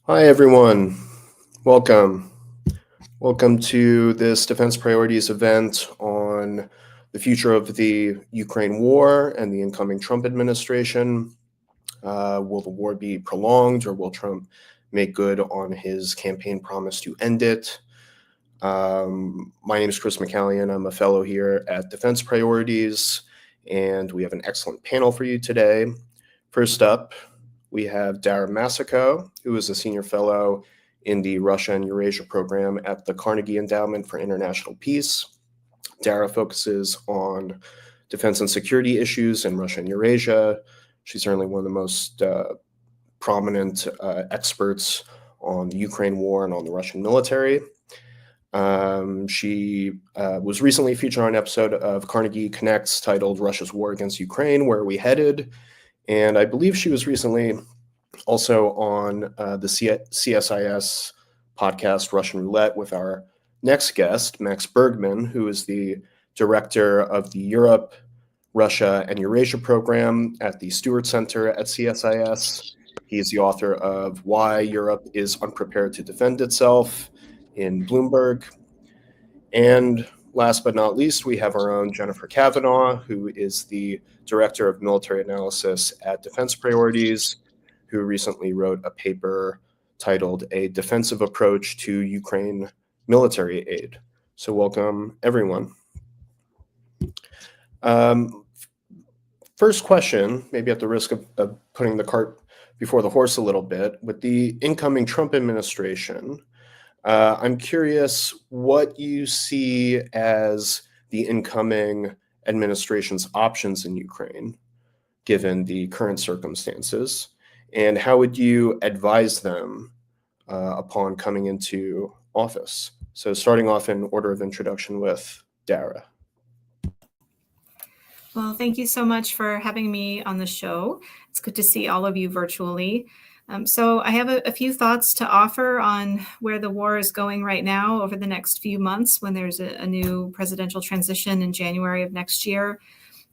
Hi, everyone. Welcome. Welcome to this Defense Priorities event on the future of the Ukraine war and the incoming Trump administration. Will the war be prolonged, or will Trump make good on his campaign promise to end it? My name is Chris McCallion. I'm a fellow here at Defense Priorities, and we have an excellent panel for you today. First up, we have Dara Massicot, who is a senior fellow in the Russia and Eurasia Program at the Carnegie Endowment for International Peace. Dara focuses on defense and security issues in Russia and Eurasia. She's certainly one of the most prominent experts on the Ukraine war and on the Russian military. She was recently featured on an episode of Carnegie Connects titled Russia's War Against Ukraine, Where Are We Headed? And I believe she was recently also on the CSIS podcast Russian Roulette with our next guest, Max Bergmann, who is the director of the Europe, Russia, and Eurasia Program at the Stewart Center at CSIS. He is the author of Why Europe is Unprepared to Defend Itself in Bloomberg. And last but not least, we have our own Jennifer Kavanagh, who is the Director of Military Analysis at Defense Priorities, who recently wrote a paper titled A Defensive Approach to Ukraine Military Aid. So welcome, everyone. First question, maybe at the risk of putting the cart before the horse a little bit, with the incoming Trump administration, I'm curious what you see as the incoming administration's options in Ukraine, given the current circumstances, and how would you advise them upon coming into office? So starting off in order of introduction with Dara. Well, thank you so much for having me on the show. It's good to see all of you virtually. So I have a few thoughts to offer on where the war is going right now over the next few months when there's a new presidential transition in January of next year,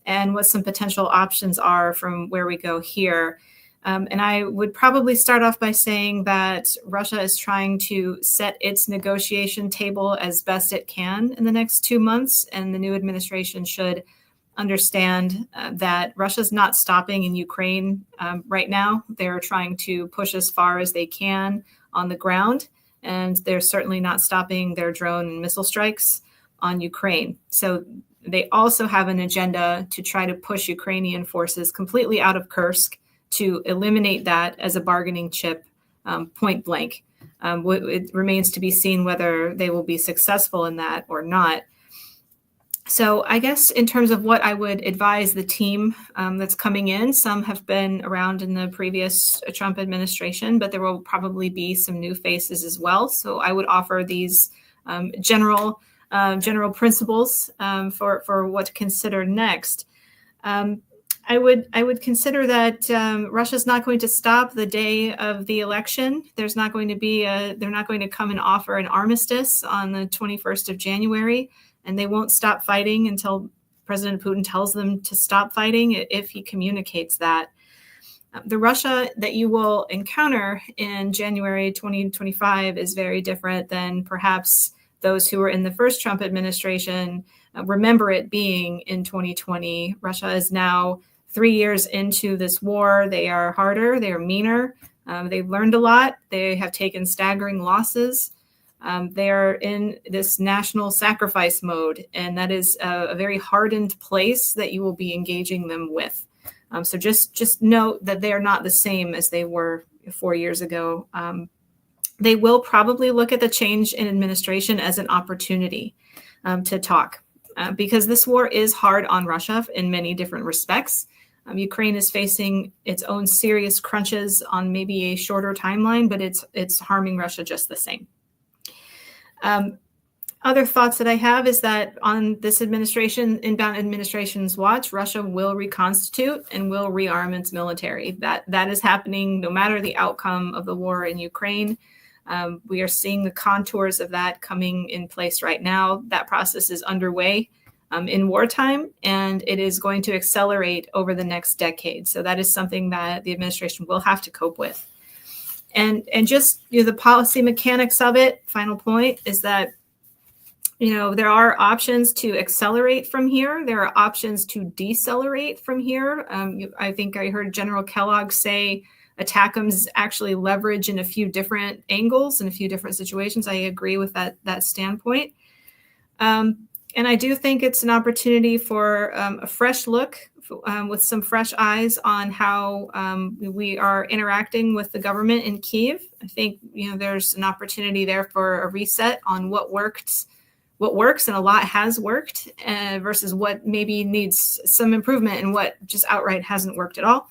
and what some potential options are from where we go here. And I would probably start off by saying that Russia is trying to set its negotiation table as best it can in the next 2 months, and the new administration should understand that Russia's not stopping in Ukraine right now. They're trying to push as far as they can on the ground, and they're certainly not stopping their drone and missile strikes on Ukraine. So they also have an agenda to try to push Ukrainian forces completely out of Kursk, to eliminate that as a bargaining chip, point blank. It remains to be seen whether they will be successful in that or not. So I guess in terms of what I would advise the team that's coming in, some have been around in the previous Trump administration, but there will probably be some new faces as well. So I would offer these general principles for what to consider next. I would consider that Russia's not going to stop the day of the election. There's not going to be they're not going to come and offer an armistice on the 21st of January. And they won't stop fighting until President Putin tells them to stop fighting, if he communicates that. The Russia that you will encounter in January 2025 is very different than perhaps those who were in the first Trump administration remember it being in 2020. Russia is now 3 years into this war. They are harder, they are meaner. They've learned a lot. They have taken staggering losses. They are in this national sacrifice mode, and that is a very hardened place that you will be engaging them with. So just note that they are not the same as they were 4 years ago. They will probably look at the change in administration as an opportunity to talk, because this war is hard on Russia in many different respects. Ukraine is facing its own serious crunches on maybe a shorter timeline, but it's harming Russia just the same. Other thoughts that I have is that on this inbound administration's watch, Russia will reconstitute and will rearm its military. That is happening no matter the outcome of the war in Ukraine. We are seeing the contours of that coming in place right now. That process is underway in wartime, and it is going to accelerate over the next decade. So that is something that the administration will have to cope with. And just the policy mechanics of it. Final point is that there are options to accelerate from here. There are options to decelerate from here. I think I heard General Kellogg say ATACMS actually leverage in a few different angles and a few different situations. I agree with that standpoint. And I do think it's an opportunity for a fresh look with some fresh eyes on how we are interacting with the government in Kyiv. I think there's an opportunity there for a reset on what works, and a lot has worked, versus what maybe needs some improvement and what just outright hasn't worked at all.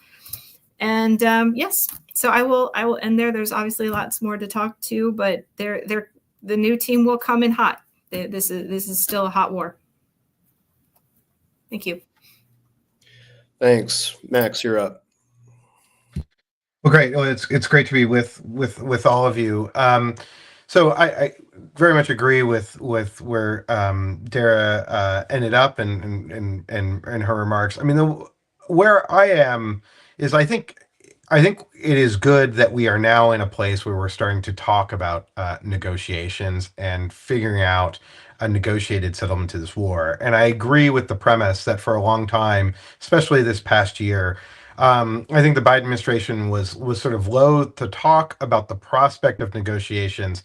And yes, so I will end there. There's obviously lots more to talk to, but the new team will come in hot. This is still a hot war. Thank you. Thanks. Max, you're up. Well, great. Well, it's great to be with all of you. So I very much agree with where Dara ended up and her remarks. I mean, where I am is I think it is good that we are now in a place where we're starting to talk about negotiations and figuring out a negotiated settlement to this war. And I agree with the premise that for a long time, especially this past year, I think the Biden administration was sort of loath to talk about the prospect of negotiations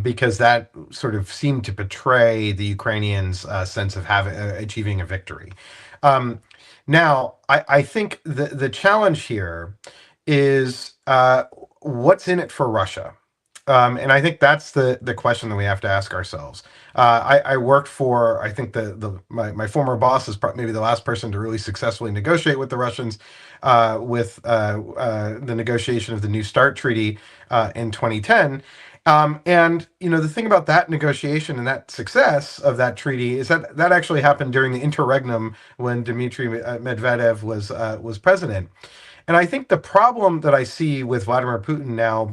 because that sort of seemed to betray the Ukrainians' sense of achieving a victory. Now, I think the challenge here is what's in it for Russia? And I think that's the question that we have to ask ourselves. I worked for, I think my former boss is maybe the last person to really successfully negotiate with the Russians with the negotiation of the New START treaty in 2010. And the thing about that negotiation and that success of that treaty is that actually happened during the interregnum when Dmitry Medvedev was president. And I think the problem that I see with Vladimir Putin now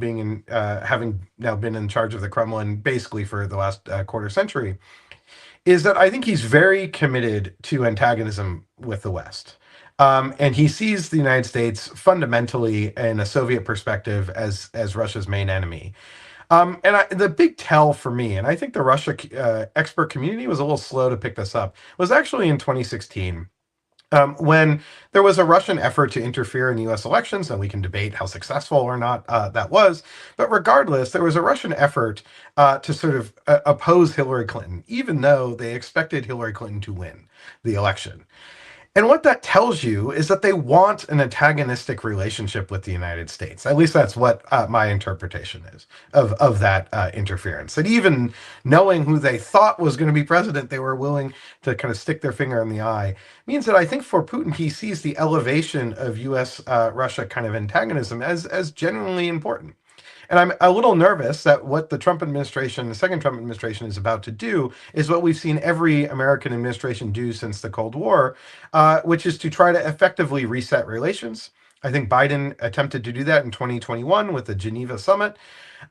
having now been in charge of the Kremlin basically for the last quarter century is that I think he's very committed to antagonism with the West. And he sees the United States fundamentally in a Soviet perspective as Russia's main enemy. And the big tell for me, and I think the Russia expert community was a little slow to pick this up, was actually in 2016. When there was a Russian effort to interfere in the U.S. elections, and we can debate how successful or not that was, but regardless, there was a Russian effort to sort of oppose Hillary Clinton, even though they expected Hillary Clinton to win the election. And what that tells you is that they want an antagonistic relationship with the United States. At least that's what my interpretation is of that interference. That even knowing who they thought was going to be president, they were willing to kind of stick their finger in the eye. Means that I think for Putin, he sees the elevation of U.S.-Russia kind of antagonism as genuinely important. And I'm a little nervous that what the Trump administration, the second Trump administration, is about to do is what we've seen every American administration do since the Cold War, which is to try to effectively reset relations. I think Biden attempted to do that in 2021 with the Geneva summit.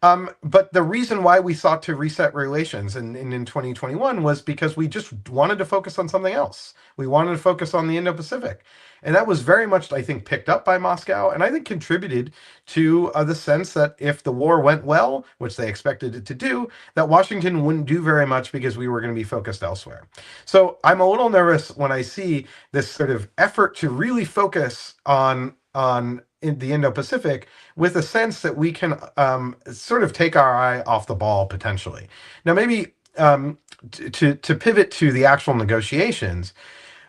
But the reason why we sought to reset relations in 2021 was because we just wanted to focus on something else. We wanted to focus on the Indo-Pacific. And that was very much, I think, picked up by Moscow, and I think contributed to the sense that if the war went well, which they expected it to do, that Washington wouldn't do very much because we were going to be focused elsewhere. So I'm a little nervous when I see this sort of effort to really focus on in the Indo-Pacific with a sense that we can sort of take our eye off the ball potentially. Now, maybe to pivot to the actual negotiations,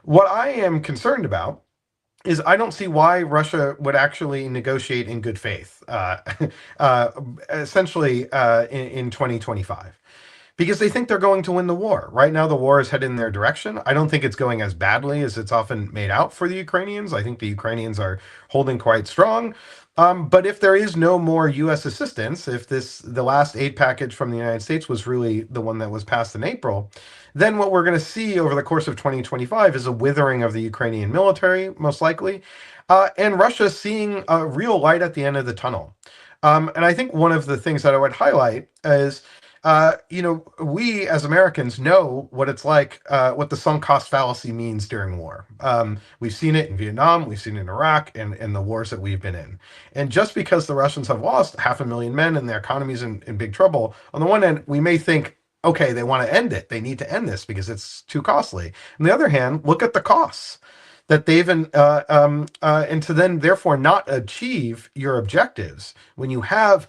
what I am concerned about is I don't see why Russia would actually negotiate in good faith, essentially in 2025. Because they think they're going to win the war. Right now, the war is headed in their direction. I don't think it's going as badly as it's often made out for the Ukrainians. I think the Ukrainians are holding quite strong. But if there is no more U.S. assistance, if the last aid package from the United States was really the one that was passed in April, then what we're going to see over the course of 2025 is a withering of the Ukrainian military, most likely, and Russia seeing a real light at the end of the tunnel. And I think one of the things that I would highlight is, we as Americans know what it's like, what the sunk cost fallacy means during war. We've seen it in Vietnam, we've seen it in Iraq, and in the wars that we've been in. And just because the Russians have lost 500,000 men and their economy's in big trouble, on the one end, we may think, okay, they want to end it. They need to end this because it's too costly. On the other hand, look at the costs that they've and to then therefore not achieve your objectives when you have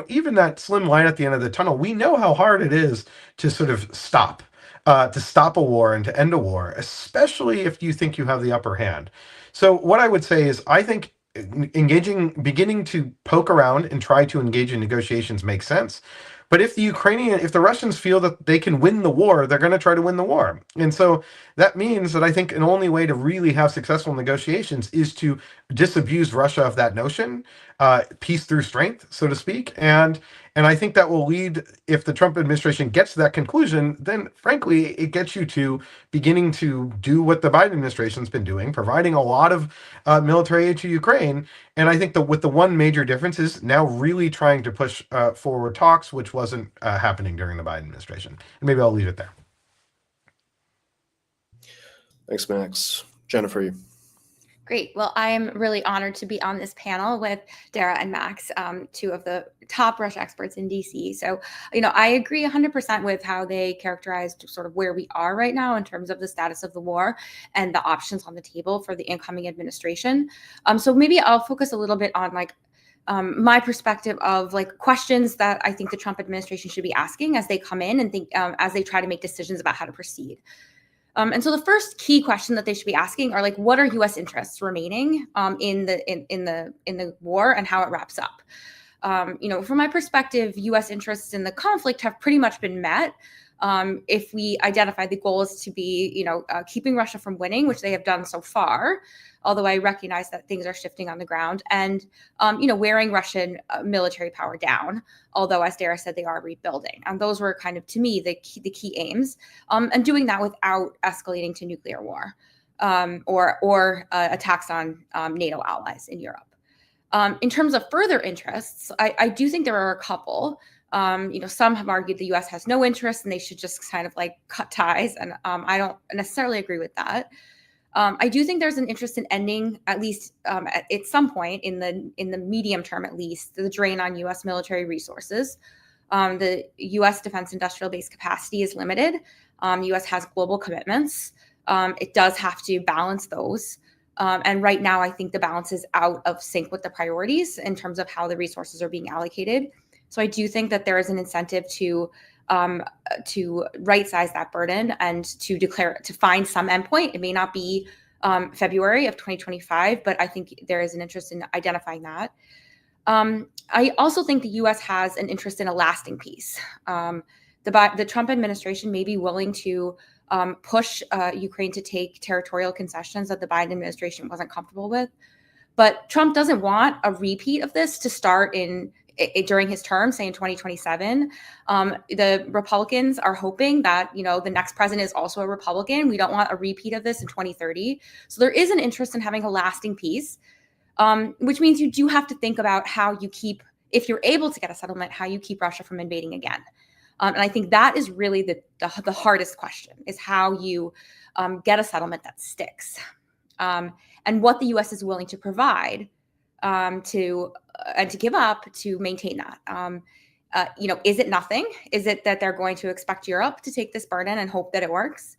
even that slim line at the end of the tunnel. We know how hard it is to sort of stop a war and to end a war, especially if you think you have the upper hand. So what I would say is, I think beginning to poke around and try to engage in negotiations makes sense. But if the Russians feel that they can win the war, they're going to try to win the war. And so that means that I think an only way to really have successful negotiations is to disabuse Russia of that notion, peace through strength, so to speak. And I think that will lead, if the Trump administration gets to that conclusion, then frankly, it gets you to beginning to do what the Biden administration's been doing, providing a lot of military aid to Ukraine. And I think with the one major difference is now really trying to push forward talks, which wasn't happening during the Biden administration. And maybe I'll leave it there. Thanks, Max. Jennifer. Great. Well, I am really honored to be on this panel with Dara and Max, two of the top Russia experts in DC. So, I agree 100% with how they characterized sort of where we are right now in terms of the status of the war and the options on the table for the incoming administration. So maybe I'll focus a little bit on my perspective of questions that I think the Trump administration should be asking as they come in and think as they try to make decisions about how to proceed. And so the first key question that they should be asking are what are U.S. interests remaining in the war and how it wraps up? From my perspective, U.S. interests in the conflict have pretty much been met. If we identify the goal is to be, keeping Russia from winning, which they have done so far, although I recognize that things are shifting on the ground, and, wearing Russian military power down, although, as Dara said, they are rebuilding. And those were kind of, to me, the key aims, and doing that without escalating to nuclear war or attacks on NATO allies in Europe. In terms of further interests, I do think there are a couple. Some have argued the U.S. has no interest and they should just kind of cut ties. And I don't necessarily agree with that. I do think there's an interest in ending, at least at some point in the medium term, at least, the drain on U.S. military resources. The U.S. defense industrial base capacity is limited. The U.S. has global commitments. It does have to balance those. And right now, I think the balance is out of sync with the priorities in terms of how the resources are being allocated. So I do think that there is an incentive to right-size that burden and to find some endpoint. It may not be February of 2025, but I think there is an interest in identifying that. I also think the U.S. has an interest in a lasting peace. The Trump administration may be willing to push Ukraine to take territorial concessions that the Biden administration wasn't comfortable with. But Trump doesn't want a repeat of this to start during his term, say in 2027. The Republicans are hoping that, the next president is also a Republican. We don't want a repeat of this in 2030. So there is an interest in having a lasting peace, which means you do have to think about how you keep, if you're able to get a settlement, how you keep Russia from invading again. And I think that is really the hardest question, is how you get a settlement that sticks, and what the U.S. is willing to provide to give up to maintain that. Is it nothing? Is it that they're going to expect Europe to take this burden and hope that it works?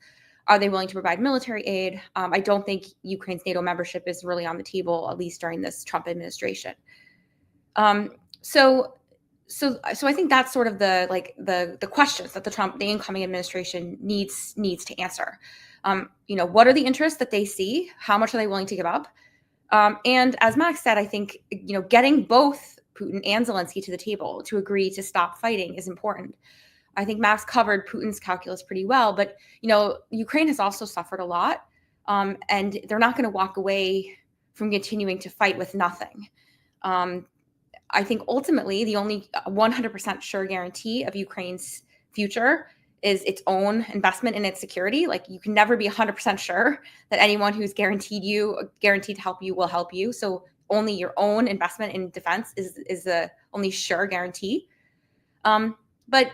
Are they willing to provide military aid? I don't think Ukraine's NATO membership is really on the table, at least during this Trump administration. So I think that's sort of the questions that the incoming administration needs to answer. What are the interests that they see? How much are they willing to give up? And as Max said, I think, getting both Putin and Zelensky to the table to agree to stop fighting is important. I think Max covered Putin's calculus pretty well, but, Ukraine has also suffered a lot, and they're not going to walk away from continuing to fight with nothing. I think ultimately the only 100% sure guarantee of Ukraine's future is its own investment in its security. You can never be 100% sure that anyone who's guaranteed to help you will help you. So only your own investment in defense is the only sure guarantee. But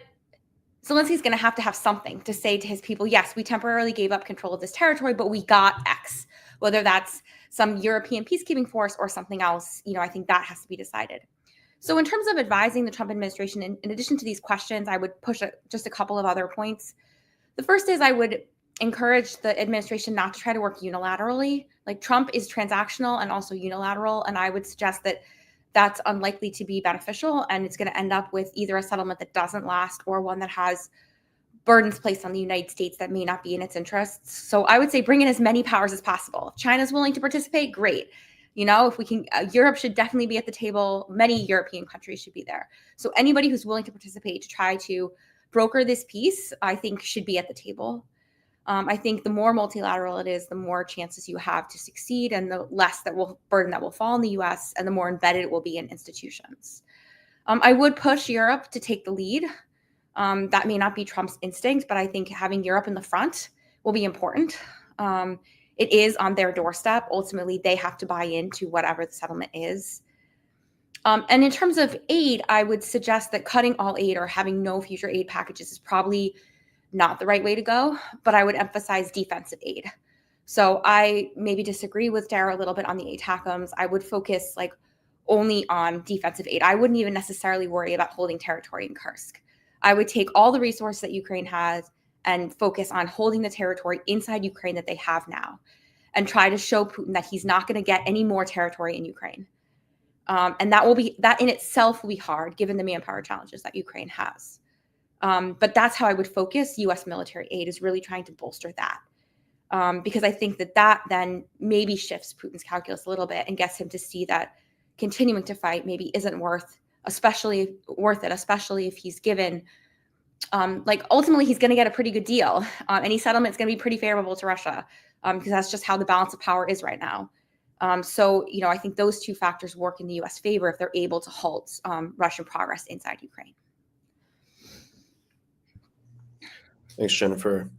Zelensky's going to have something to say to his people. Yes, we temporarily gave up control of this territory, but we got X, whether that's some European peacekeeping force or something else. I think that has to be decided. So in terms of advising the Trump administration, in addition to these questions, I would push just a couple of other points. The first is I would encourage the administration not to try to work unilaterally. Like, Trump is transactional and also unilateral, and I would suggest that that's unlikely to be beneficial, and it's going to end up with either a settlement that doesn't last or one that has burdens placed on the United States that may not be in its interests. So I would say bring in as many powers as possible. If China's willing to participate, great. If we can, Europe should definitely be at the table. Many European countries should be there. So anybody who's willing to participate to try to broker this peace, I think, should be at the table. I think the more multilateral it is, the more chances you have to succeed, and the less burden that will fall on the U.S., and the more embedded it will be in institutions. I would push Europe to take the lead. That may not be Trump's instinct, but I think having Europe in the front will be important. It is on their doorstep. Ultimately, they have to buy into whatever the settlement is. And in terms of aid, I would suggest that cutting all aid or having no future aid packages is probably not the right way to go, but I would emphasize defensive aid. So I maybe disagree with Dara a little bit on the ATACMs. I would focus only on defensive aid. I wouldn't even necessarily worry about holding territory in Kursk. I would take all the resources that Ukraine has and focus on holding the territory inside Ukraine that they have now, and try to show Putin that he's not going to get any more territory in Ukraine. And that in itself will be hard given the manpower challenges that Ukraine has. But that's how I would focus U.S. military aid, is really trying to bolster that. Because I think that then maybe shifts Putin's calculus a little bit and gets him to see that continuing to fight maybe isn't worth it, especially if he's given, ultimately he's going to get a pretty good deal. Any settlement is going to be pretty favorable to Russia, because that's just how the balance of power is right now. So I think those two factors work in the U.S. favor if they're able to halt Russian progress inside Ukraine. Thanks, Jennifer.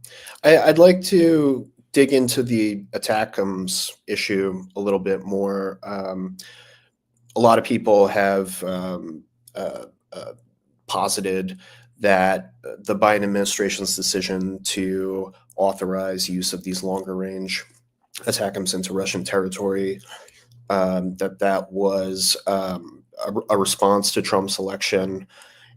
I'd like to dig into the ATACMs issue a little bit more. A lot of people have posited that the Biden administration's decision to authorize use of these longer range ATACMs into Russian territory, that was a response to Trump's election.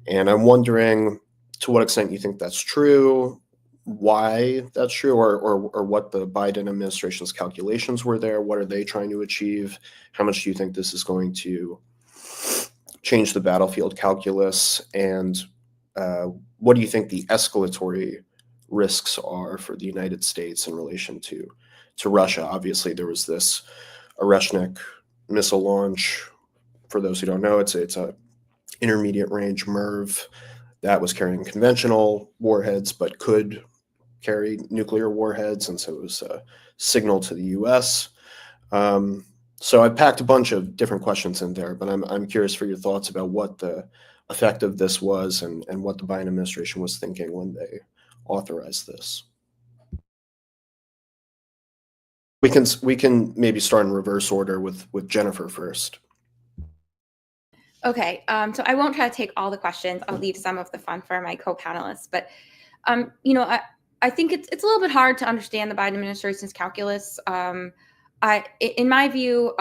And I'm wondering to what extent you think that's true, why that's true, or what the Biden administration's calculations were there. What are they trying to achieve? How much do you think this is going to change the battlefield calculus? And what do you think the escalatory risks are for the United States in relation to Russia? Obviously, there was this Oreshnik missile launch. For those who don't know, it's a intermediate range MIRV that was carrying conventional warheads but could carry nuclear warheads, and so it was a signal to the U.S. So I've packed a bunch of different questions in there, but I'm curious for your thoughts about what the effect of this was and what the Biden administration was thinking when they authorized this. We can maybe start in reverse order with Jennifer first. Okay, so I won't try to take all the questions. I'll leave some of the fun for my co-panelists. But, I think it's a little bit hard to understand the Biden administration's calculus. In my view,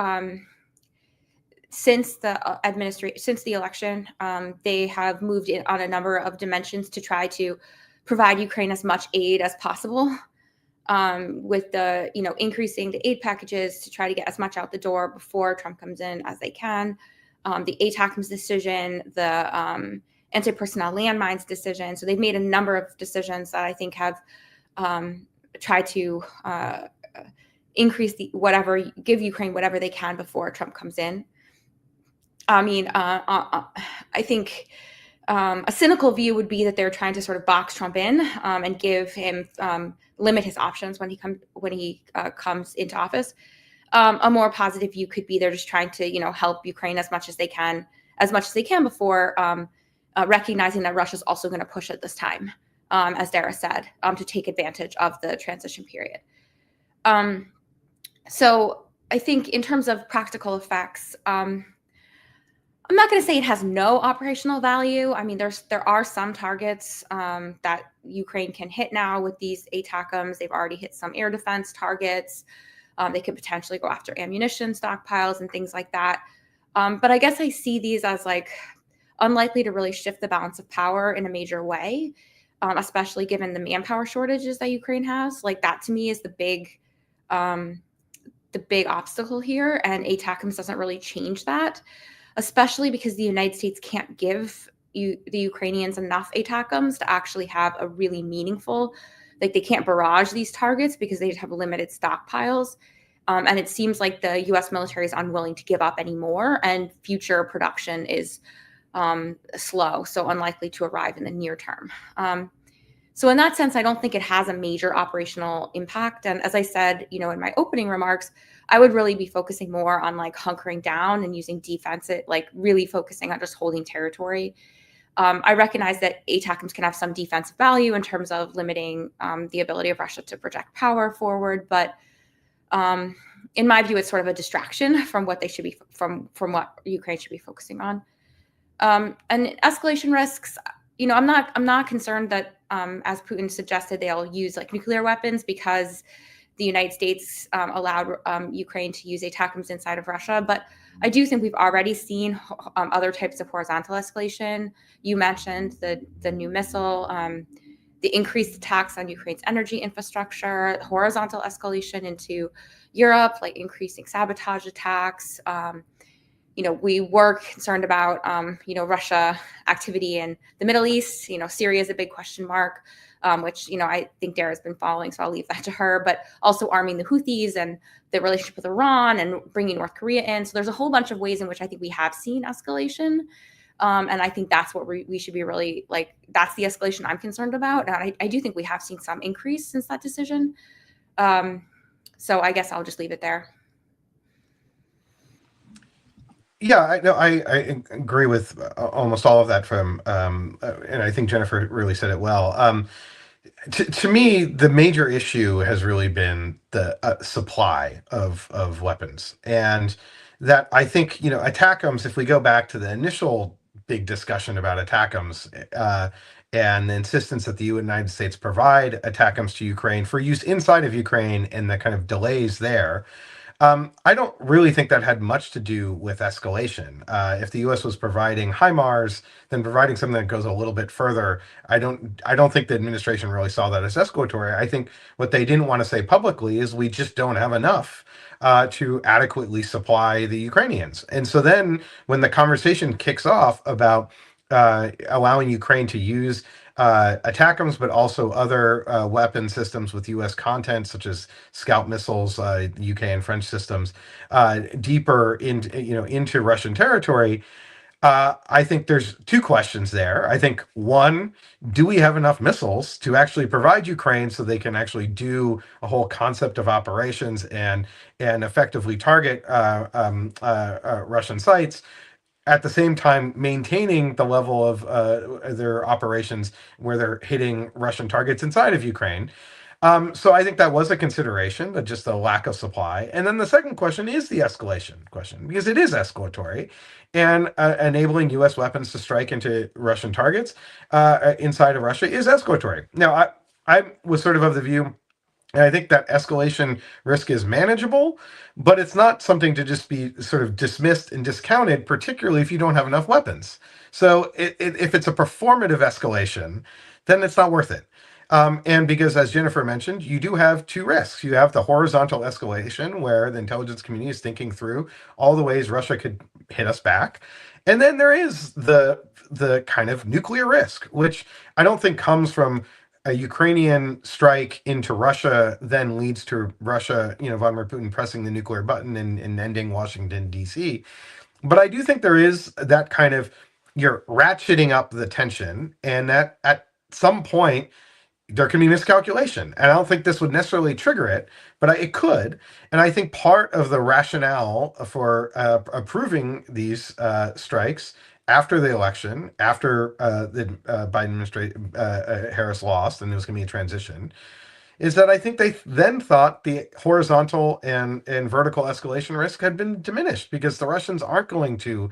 since the election, they have moved in on a number of dimensions to try to provide Ukraine as much aid as possible. With the increasing the aid packages to try to get as much out the door before Trump comes in as they can. The ATACMs decision, the anti-personnel landmines decision. So they've made a number of decisions that I think have tried to increase give Ukraine whatever they can before Trump comes in. I think a cynical view would be that they're trying to sort of box Trump in and give him limit his options when he comes into office. A more positive view could be they're just trying to help Ukraine as much as they can before recognizing that Russia's also going to push at this time, as Dara said, to take advantage of the transition period. So I think in terms of practical effects, I'm not going to say it has no operational value. I mean, there are some targets that Ukraine can hit now with these ATACMs. They've already hit some air defense targets. They could potentially go after ammunition stockpiles and things like that. But I guess I see these as like unlikely to really shift the balance of power in a major way, especially given the manpower shortages that Ukraine has. Like that to me is the big obstacle here, and ATACMs doesn't really change that, especially because the United States can't give the Ukrainians enough ATACMs to actually have a really meaningful, like they can't barrage these targets because they have limited stockpiles. And it seems like the US military is unwilling to give up anymore, and future production is slow, so unlikely to arrive in the near term. So in that sense, I don't think it has a major operational impact. And as I said, in my opening remarks, I would really be focusing more on like hunkering down and using defensive, like really focusing on just holding territory. I recognize that ATACMs can have some defensive value in terms of limiting the ability of Russia to project power forward, but in my view, it's sort of a distraction from what they should be from what Ukraine should be focusing on. And escalation risks, I'm not concerned that, as Putin suggested, they'll use like nuclear weapons because the United States allowed Ukraine to use ATACMs inside of Russia. But I do think we've already seen other types of horizontal escalation. You mentioned the new missile, the increased attacks on Ukraine's energy infrastructure, horizontal escalation into Europe, like increasing sabotage attacks. We were concerned about, Russia activity in the Middle East. Syria is a big question mark, which, I think Dara has been following, so I'll leave that to her, but also arming the Houthis and the relationship with Iran and bringing North Korea in. So there's a whole bunch of ways in which I think we have seen escalation. And I think that's what we should be really like, that's the escalation I'm concerned about. And I do think we have seen some increase since that decision. So I guess I'll just leave it there. Yeah, I agree with almost all of that from, and I think Jennifer really said it well. To me, the major issue has really been the supply of weapons, and that I think ATACMs. If we go back to the initial big discussion about ATACMs and the insistence that the United States provide ATACMs to Ukraine for use inside of Ukraine and the kind of delays there. I don't really think that had much to do with escalation. If the U.S. was providing HIMARS, then providing something that goes a little bit further, I don't think the administration really saw that as escalatory. I think what they didn't want to say publicly is we just don't have enough to adequately supply the Ukrainians. And so then when the conversation kicks off about allowing Ukraine to use ATACMs, but also other weapon systems with U.S. content, such as Scout missiles, UK and French systems, deeper into Russian territory. I think there's two questions there. I think one, do we have enough missiles to actually provide Ukraine so they can actually do a whole concept of operations and effectively target Russian sites, at the same time maintaining the level of their operations where they're hitting Russian targets inside of Ukraine. So I think that was a consideration, but just the lack of supply. And then the second question is the escalation question, because it is escalatory, and enabling U.S. weapons to strike into Russian targets inside of Russia is escalatory. Now, I was sort of the view, and I think that escalation risk is manageable, but it's not something to just be sort of dismissed and discounted, particularly if you don't have enough weapons. So if it's a performative escalation, then it's not worth it. And because, as Jennifer mentioned, you do have two risks. You have the horizontal escalation, where the intelligence community is thinking through all the ways Russia could hit us back. And then there is the kind of nuclear risk, which I don't think comes from a Ukrainian strike into Russia then leads to Russia, Vladimir Putin pressing the nuclear button and ending Washington, D.C. But I do think there is that kind of, you're ratcheting up the tension, and that at some point there can be miscalculation. And I don't think this would necessarily trigger it, but it could. And I think part of the rationale for approving these strikes after the election, after the Biden administration, Harris lost, and there was going to be a transition, is that I think they then thought the horizontal and vertical escalation risk had been diminished because the Russians aren't going to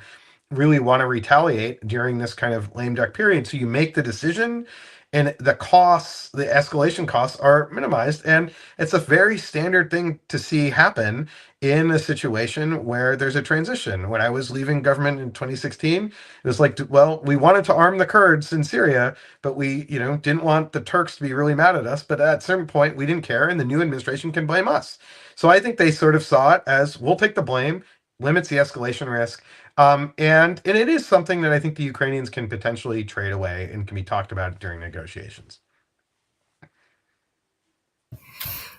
really want to retaliate during this kind of lame duck period. So you make the decision and the costs, the escalation costs are minimized. And it's a very standard thing to see happen in a situation where there's a transition. When I was leaving government in 2016, it was like, well, we wanted to arm the Kurds in Syria, but we, didn't want the Turks to be really mad at us. But at a certain point, we didn't care, and the new administration can blame us. So I think they sort of saw it as, we'll take the blame, limits the escalation risk. And it is something that I think the Ukrainians can potentially trade away and can be talked about during negotiations.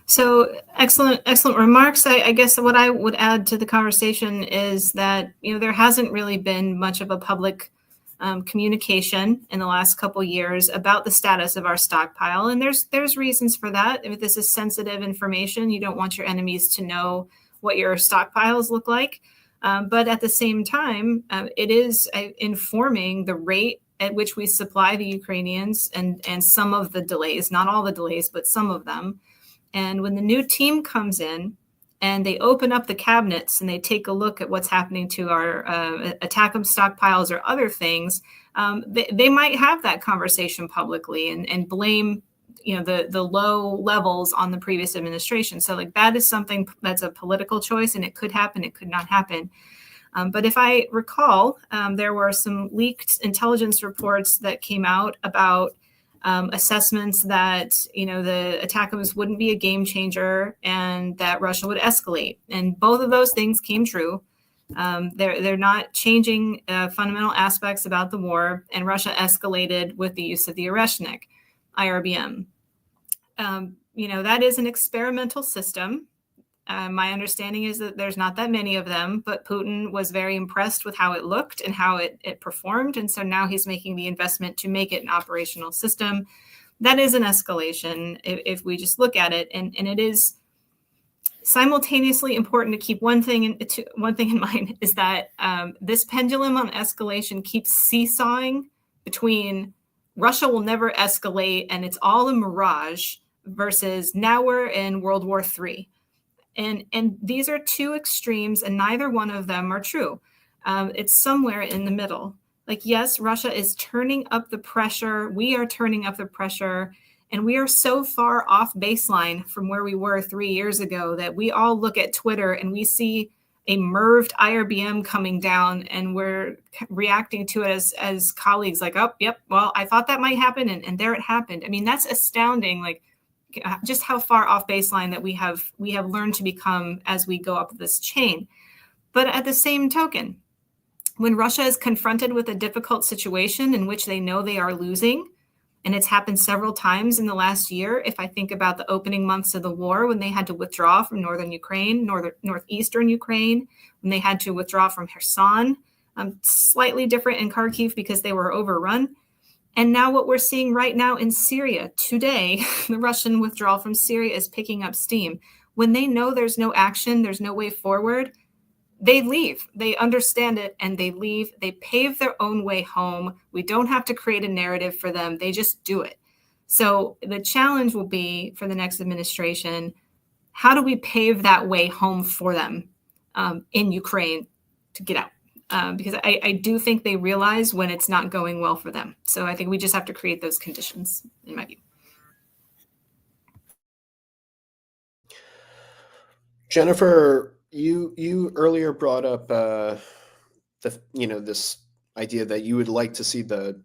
So excellent remarks. I guess what I would add to the conversation is that there hasn't really been much of a public communication in the last couple years about the status of our stockpile, and there's reasons for that. If this is sensitive information, you don't want your enemies to know what your stockpiles look like. But at the same time, it is informing the rate at which we supply the Ukrainians and some of the delays, not all the delays, but some of them. And when the new team comes in and they open up the cabinets and they take a look at what's happening to our ATACMS stockpiles or other things, they might have that conversation publicly and blame the low levels on the previous administration. So like that is something that's a political choice, and it could happen, it could not happen. But if I recall, there were some leaked intelligence reports that came out about assessments that the ATACMS wouldn't be a game changer and that Russia would escalate, and both of those things came true. They're not changing fundamental aspects about the war, and Russia escalated with the use of the Oresnik IRBM. That is an experimental system. My understanding is that there's not that many of them, but Putin was very impressed with how it looked and how it performed. And so now he's making the investment to make it an operational system. That is an escalation if we just look at it. And it is simultaneously important to keep one thing in mind, is that this pendulum on escalation keeps seesawing between Russia will never escalate and it's all a mirage versus now we're in World War III. And these are two extremes, and neither one of them are true. It's somewhere in the middle. Like, yes, Russia is turning up the pressure. We are turning up the pressure. And we are so far off baseline from where we were 3 years ago that we all look at Twitter and we see a MIRVed IRBM coming down, and we're reacting to it as colleagues like, oh, yep, well, I thought that might happen. And there it happened. I mean, that's astounding. Like, just how far off baseline that we have learned to become as we go up this chain. But at the same token, when Russia is confronted with a difficult situation in which they know they are losing, and it's happened several times in the last year, if I think about the opening months of the war, when they had to withdraw from northern Ukraine, northeastern Ukraine, when they had to withdraw from Kherson, slightly different in Kharkiv because they were overrun. And now what we're seeing right now in Syria today, the Russian withdrawal from Syria is picking up steam. When they know there's no action, there's no way forward, they leave. They understand it and they leave. They pave their own way home. We don't have to create a narrative for them. They just do it. So the challenge will be for the next administration, how do we pave that way home for them in Ukraine to get out? Because I do think they realize when it's not going well for them. So I think we just have to create those conditions, in my view. Jennifer, you earlier brought up this idea that you would like to see the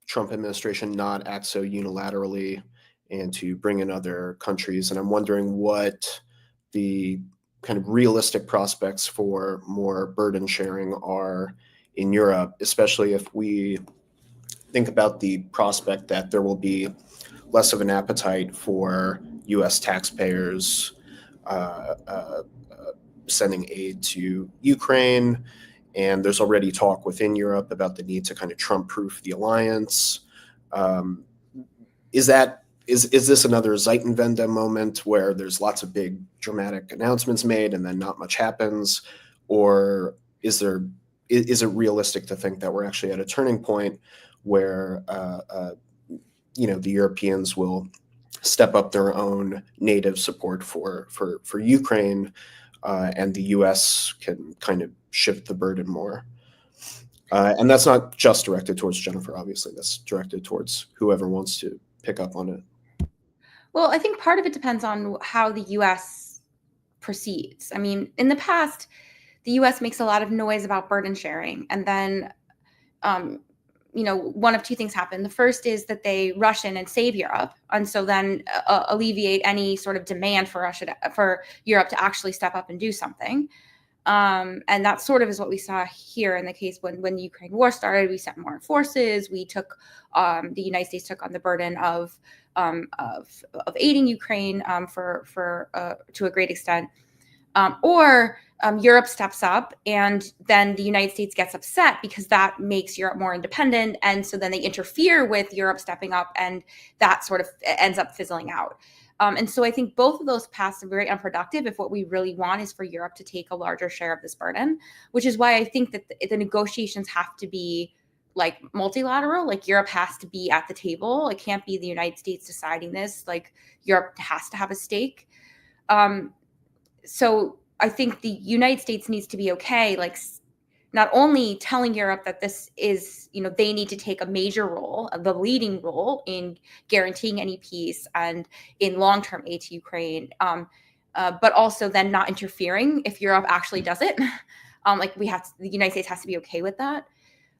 Trump administration not act so unilaterally and to bring in other countries. And I'm wondering what the kind of realistic prospects for more burden sharing are in Europe, especially if we think about the prospect that there will be less of an appetite for U.S. taxpayers sending aid to Ukraine. And there's already talk within Europe about the need to kind of Trump-proof the alliance. Is this another Zeitenwende moment where there's lots of big dramatic announcements made and then not much happens? Or is it realistic to think that we're actually at a turning point where the Europeans will step up their own native support for Ukraine, and the U.S. can kind of shift the burden more. And that's not just directed towards Jennifer, obviously. That's directed towards whoever wants to pick up on it. Well, I think part of it depends on how the U.S. proceeds. I mean, in the past, the U.S. makes a lot of noise about burden sharing, and then one of two things happen. The first is that they rush in and save Europe, and so then alleviate any sort of demand for Europe to actually step up and do something. And that sort of is what we saw here in the case when the Ukraine war started. We sent more forces. We took the United States took on the burden of aiding Ukraine to a great extent, or Europe steps up, and then the United States gets upset because that makes Europe more independent. And so then they interfere with Europe stepping up, and that sort of ends up fizzling out. And so I think both of those paths are very unproductive if what we really want is for Europe to take a larger share of this burden, which is why I think that the negotiations have to be like multilateral. Like Europe has to be at the table. It can't be the United States deciding this. Like Europe has to have a stake. So I think the United States needs to be okay, like not only telling Europe that this is, they need to take a major role, the leading role in guaranteeing any peace and in long-term aid to Ukraine, but also then not interfering if Europe actually does it. The United States has to be okay with that.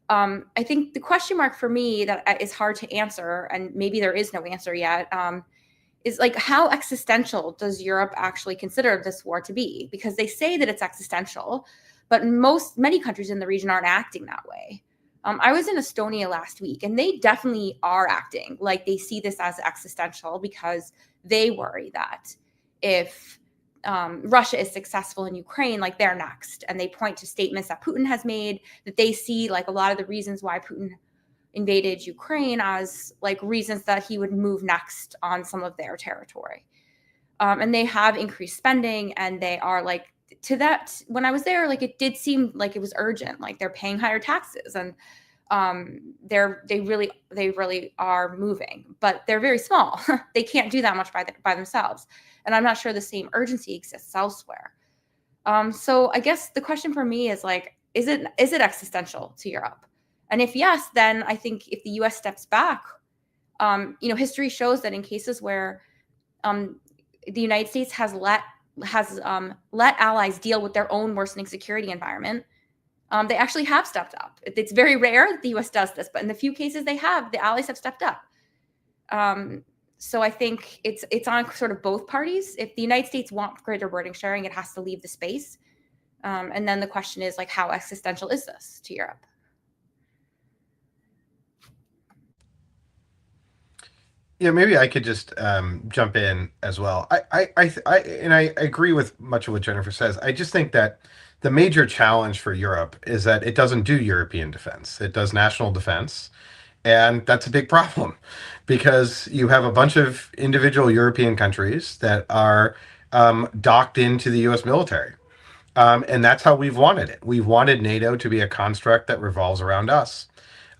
I think the question mark for me that is hard to answer, and maybe there is no answer yet, is like, how existential does Europe actually consider this war to be? Because they say that it's existential, but many countries in the region aren't acting that way. I was in Estonia last week, and they definitely are acting like they see this as existential, because they worry that if Russia is successful in Ukraine, like they're next. And they point to statements that Putin has made, that they see like a lot of the reasons why Putin invaded Ukraine as like reasons that he would move next on some of their territory. And they have increased spending, and they are like, to that, when I was there, like it did seem like it was urgent, like they're paying higher taxes, and they really are moving, but they're very small. They can't do that much by themselves. And I'm not sure the same urgency exists elsewhere. So I guess the question for me is like, is it existential to Europe? And if yes, then I think if the U.S. steps back, history shows that in cases where the United States has let allies deal with their own worsening security environment, they actually have stepped up. It's very rare that the U.S. does this, but in the few cases they have, the allies have stepped up. So I think it's on sort of both parties. If the United States wants greater burden sharing, it has to leave the space. And then the question is like, how existential is this to Europe? Yeah, maybe I could just jump in as well. I agree with much of what Jennifer says. I just think that the major challenge for Europe is that it doesn't do European defense. It does national defense. And that's a big problem, because you have a bunch of individual European countries that are docked into the U.S. military. And that's how we've wanted it. We've wanted NATO to be a construct that revolves around us.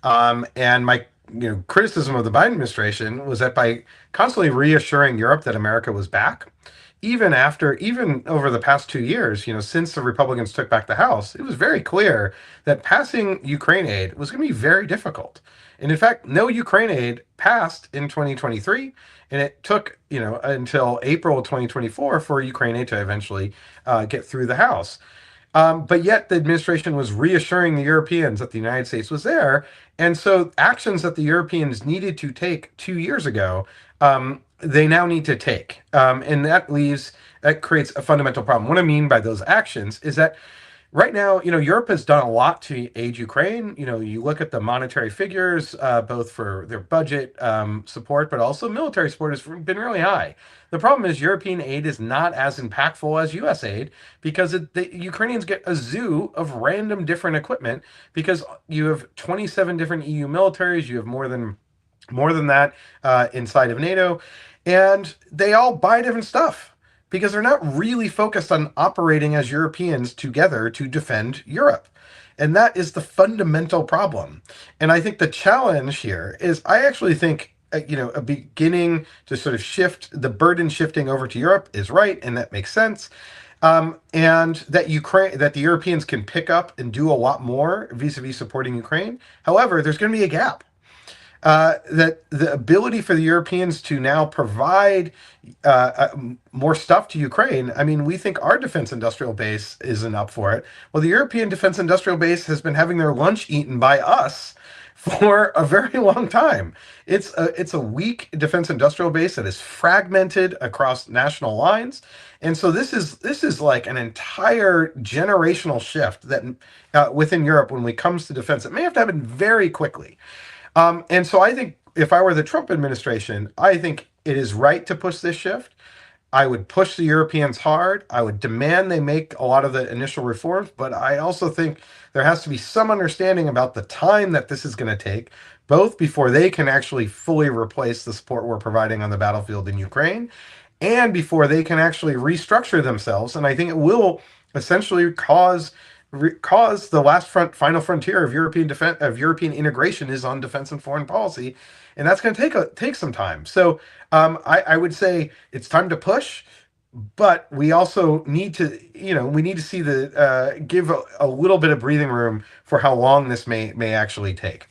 And my criticism of the Biden administration was that by constantly reassuring Europe that America was back, even over the past 2 years, since the Republicans took back the House, it was very clear that passing Ukraine aid was going to be very difficult. And in fact, no Ukraine aid passed in 2023, and it took until April 2024 for Ukraine aid to eventually get through the House. But yet the administration was reassuring the Europeans that the United States was there. And so actions that the Europeans needed to take 2 years ago, they now need to take. And that creates a fundamental problem. What I mean by those actions is that right now, Europe has done a lot to aid Ukraine. You look at the monetary figures, both for their budget support, but also military support has been really high. The problem is European aid is not as impactful as U.S. aid, because the Ukrainians get a zoo of random different equipment, because you have 27 different EU militaries. You have more than that inside of NATO, and they all buy different stuff, because they're not really focused on operating as Europeans together to defend Europe. And that is the fundamental problem. And I think the challenge here is, I actually think a beginning to sort of shift the burden shifting over to Europe is right, and that makes sense. And that the Europeans can pick up and do a lot more vis-a-vis supporting Ukraine. However, there's going to be a gap. That the ability for the Europeans to now provide more stuff to Ukraine. I mean, we think our defense industrial base isn't up for it. Well, the European defense industrial base has been having their lunch eaten by us for a very long time. It's a weak defense industrial base that is fragmented across national lines. And so this is like an entire generational shift that within Europe when it comes to defense, it may have to happen very quickly. And so I think if I were the Trump administration, I think it is right to push this shift. I would push the Europeans hard. I would demand they make a lot of the initial reforms, but I also think there has to be some understanding about the time that this is going to take, both before they can actually fully replace the support we're providing on the battlefield in Ukraine, and before they can actually restructure themselves. And I think it will essentially cause the final frontier of European integration is on defense and foreign policy, and that's going to take some time. So I would say it's time to push, but we also need to see give a little bit of breathing room for how long this may actually take.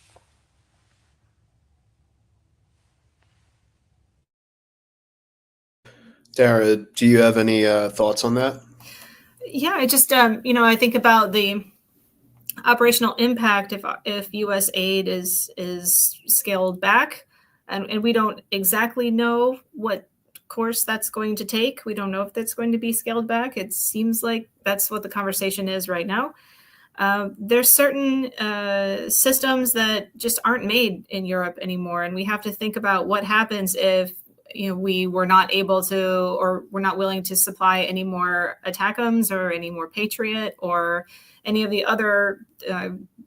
Dara, do you have any thoughts on that? Yeah, I just I think about the operational impact if U.S. aid is scaled back, and we don't exactly know what course that's going to take. We don't know if that's going to be scaled back. It seems like that's what the conversation is right now. There's certain systems that just aren't made in Europe anymore, and we have to think about what happens if we were not able to, or we're not willing to supply any more ATACMS or any more Patriot or any of the other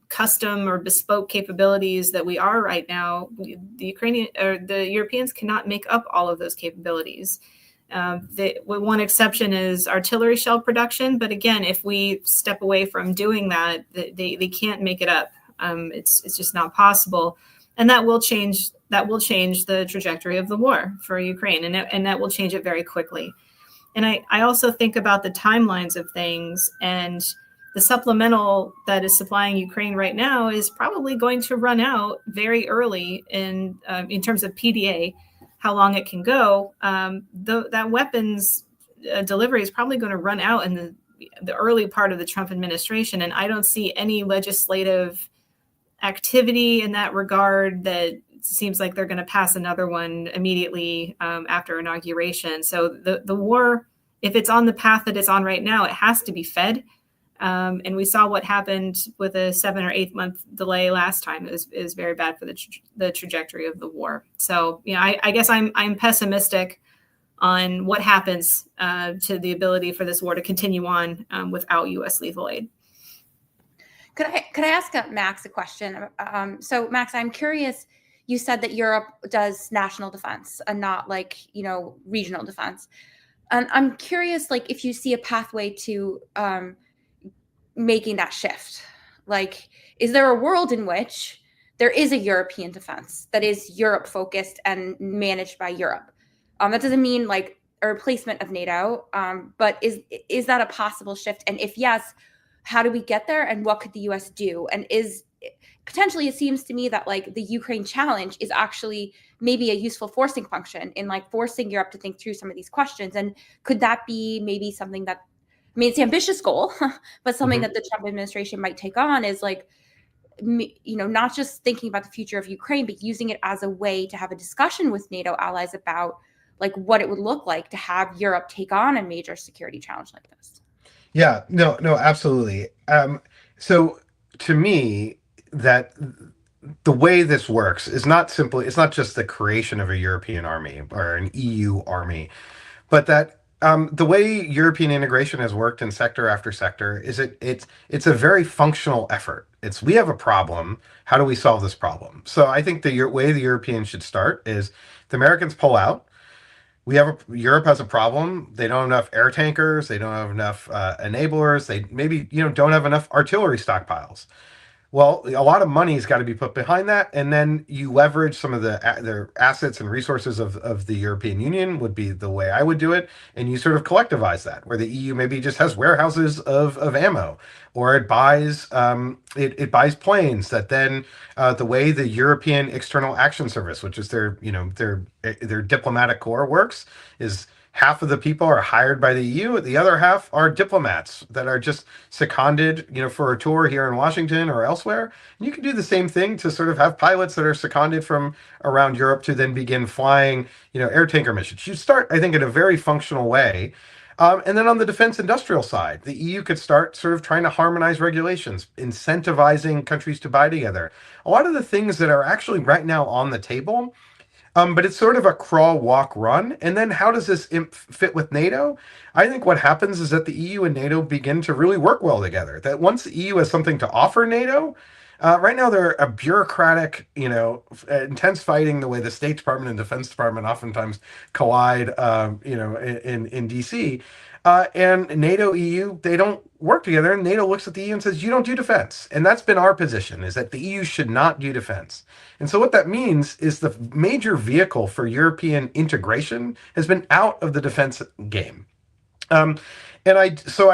custom or bespoke capabilities that we are right now. The Europeans cannot make up all of those capabilities. One exception is artillery shell production, but again, if we step away from doing that, they can't make it up. It's just not possible. And that will change the trajectory of the war for Ukraine, and that will change it very quickly. And I also think about the timelines of things, and the supplemental that is supplying Ukraine right now is probably going to run out very early in terms of PDA, how long it can go. That weapons delivery is probably going to run out in the early part of the Trump administration, and I don't see any legislative activity in that regard that seems like they're going to pass another one immediately after inauguration. So the war, if it's on the path that it's on right now, it has to be fed. And we saw what happened with a 7 or 8 month delay last time. It was very bad for the trajectory of the war. So, I guess I'm pessimistic on what happens to the ability for this war to continue on without U.S. lethal aid. Could I ask Max a question? So Max, I'm curious, you said that Europe does national defense and not regional defense. And I'm curious, if you see a pathway to making that shift. Is there a world in which there is a European defense that is Europe focused and managed by Europe? That doesn't mean a replacement of NATO, but is that a possible shift? And if yes, how do we get there, and what could the U.S. do? And potentially, it seems to me that the Ukraine challenge is actually maybe a useful forcing function in forcing Europe to think through some of these questions. And could that be maybe something that, it's an ambitious goal, but something that the Trump administration might take on is not just thinking about the future of Ukraine, but using it as a way to have a discussion with NATO allies about what it would look like to have Europe take on a major security challenge like this. Yeah, no, absolutely. So to me, that the way this works is it's not just the creation of a European army or an EU army, but that the way European integration has worked in sector after sector is it's a very functional effort. We have a problem. How do we solve this problem? So I think the way the Europeans should start is the Americans pull out. Europe has a problem. They don't have enough air tankers. They don't have enough enablers. They maybe don't have enough artillery stockpiles. Well, a lot of money has got to be put behind that, and then you leverage some of their assets and resources of the European Union would be the way I would do it, and you sort of collectivize that, where the EU maybe just has warehouses of ammo, or it buys it buys planes that then the way the European External Action Service, which is their diplomatic corps works, is half of the people are hired by the EU. The other half are diplomats that are just seconded, for a tour here in Washington or elsewhere. And you can do the same thing to sort of have pilots that are seconded from around Europe to then begin flying, air tanker missions. You start, I think, in a very functional way. And then on the defense industrial side, the EU could start sort of trying to harmonize regulations, incentivizing countries to buy together. A lot of the things that are actually right now on the table, but it's sort of a crawl, walk, run. And then how does this fit with NATO? I think what happens is that the EU and NATO begin to really work well together. That once the EU has something to offer NATO, right now they're a bureaucratic, intense fighting the way the State Department and Defense Department oftentimes collide, in DC. And NATO, EU, they don't work together. And NATO looks at the EU and says, you don't do defense. And that's been our position, is that the EU should not do defense. And so what that means is the major vehicle for European integration has been out of the defense game. And I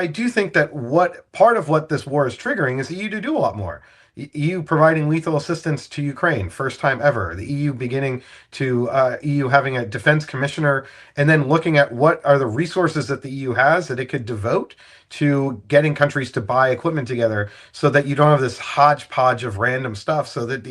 do think that part of what this war is triggering is the EU to do a lot more. EU providing lethal assistance to Ukraine, first time ever. The EU beginning to EU having a defense commissioner, and then looking at what are the resources that the EU has that it could devote to getting countries to buy equipment together, so that you don't have this hodgepodge of random stuff, so that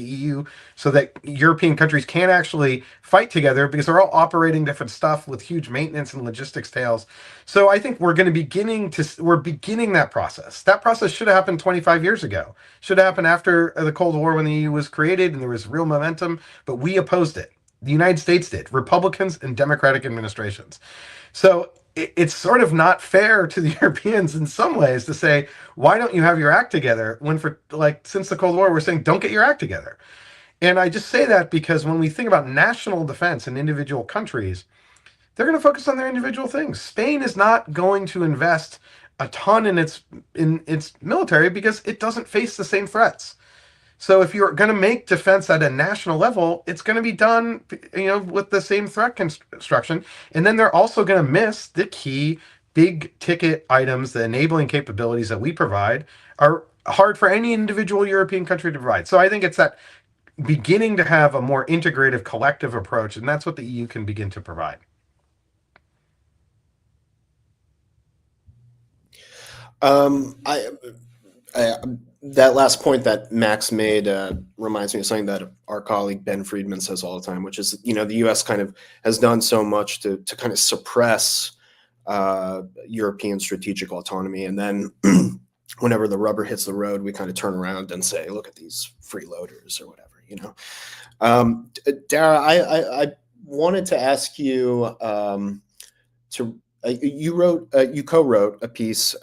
European countries can actually fight together, because they're all operating different stuff with huge maintenance and logistics tails. So I think we're beginning that process. That process should have happened 25 years ago. Should have happened after the Cold War, when the EU was created and there was real momentum, but we opposed it. The United States did, Republicans and Democratic administrations. So it's sort of not fair to the Europeans in some ways to say, why don't you have your act together, when since the Cold War, we're saying, don't get your act together. And I just say that because when we think about national defense in individual countries, they're going to focus on their individual things. Spain is not going to invest a ton in its military because it doesn't face the same threats. So if you're going to make defense at a national level, it's going to be done, with the same threat construction. And then they're also going to miss the key big ticket items. The enabling capabilities that we provide are hard for any individual European country to provide. So I think it's that beginning to have a more integrative collective approach, and that's what the EU can begin to provide. That last point that Max made reminds me of something that our colleague Ben Friedman says all the time, which is, the U.S. kind of has done so much to kind of suppress European strategic autonomy, and then whenever the rubber hits the road, we kind of turn around and say, "Look at these freeloaders," or whatever, Dara, I wanted to ask you you co-wrote a piece